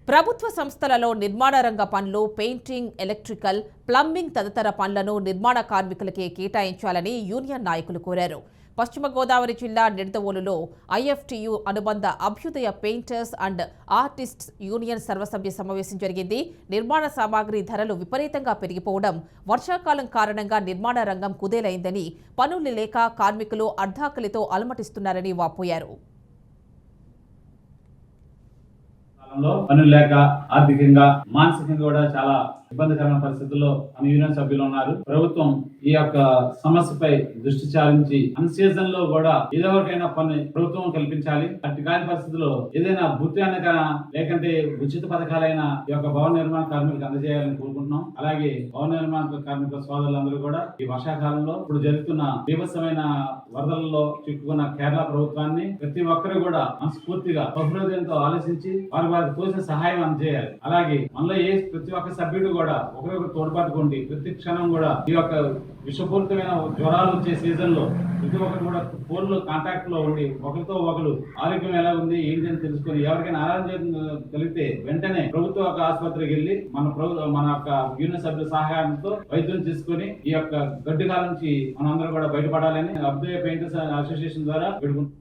ప్రభుత్వ సంస్థలలో నిర్మాణ రంగ పనులు, పెయింటింగ్, ఎలక్ట్రికల్, ప్లంబింగ్ తదితర పనులను నిర్మాణ కార్మికులకే కేటాయించాలని యూనియన్ నాయకులు కోరారు. పశ్చిమ గోదావరి జిల్లా నిడదవోలులో ఐఎఫ్టియు అనుబంధ అభ్యుదయ పెయింటర్స్ అండ్ ఆర్టిస్ట్స్ యూనియన్ సర్వసభ్య సమావేశం జరిగింది. నిర్మాణ సామాగ్రి ధరలు విపరీతంగా పెరిగిపోవడం, వర్షాకాలం కారణంగా నిర్మాణ రంగం కుదేలైందని, పనులు లేక కార్మికులు అర్ధాకలితో అలమటిస్తున్నారని వాపోయారు. పనులు లేక ఆర్థికంగా మానసికంగా కూడా చాలా ఇబ్బందికరమైన పరిస్థితుల్లో మన యూనియన్ సభ్యులు ఉన్నారు. ప్రభుత్వం ఈ యొక్క సమస్యపై దృష్టి సారించి అన్ సీజన్ లో కూడా ఏదో ఒకైనా పని ప్రభుత్వం కల్పించాలి. అట్టి కాని పరిస్థితుల్లో ఏదైనా భృతి అనగా లేకంటే ఉచిత పథకాలైన ఈ యొక్క భవన నిర్మాణ కార్మికులకు అందజేయాలని కోరుకుంటున్నాం. అలాగే భవన నిర్మాణ కార్మికుల సోదరులందరూ కూడా ఈ వర్షాకాలంలో ఇప్పుడు జరుగుతున్న బీభత్సమైన వరదలలో చిక్కుకున్న కేరళ ప్రభుత్వాన్ని ప్రతి ఒక్కరు కూడా మనస్ఫూర్తిగా బహుహృదయంతో ఆలోచించి వారికి తోచిన సహాయం అందజేయాలి. అలాగే మనలో ప్రతి ఒక్క సభ్యుడు కూడా ఒకరికొకరు తోడ్పాటుకోండి. ప్రతి క్షణం కూడా ఈ యొక్క విషపూరితమైన జ్వరాలు వచ్చే సీజన్ లో ప్రతి ఒక్కరు కూడా ఫోన్ లో కాంటాక్ట్ లో ఉండి ఒకరితో ఒకరు ఆరోగ్యం ఎలా ఉంది ఏంటి అని తెలుసుకొని ఎవరికైనా ఆరోగ్యం కలిగితే వెంటనే ప్రభుత్వ ఆసుపత్రికి వెళ్ళి మన యొక్క యూనియన్ సభ్యుల సహాయంతో వైద్యం తీసుకొని ఈ యొక్క గడ్డుకాల నుంచి మనం అందరూ కూడా బయటపడాలని అభ్యుదయ పెయింటర్స్ అసోసియేషన్ ద్వారా పెట్టుకుంటున్నాం.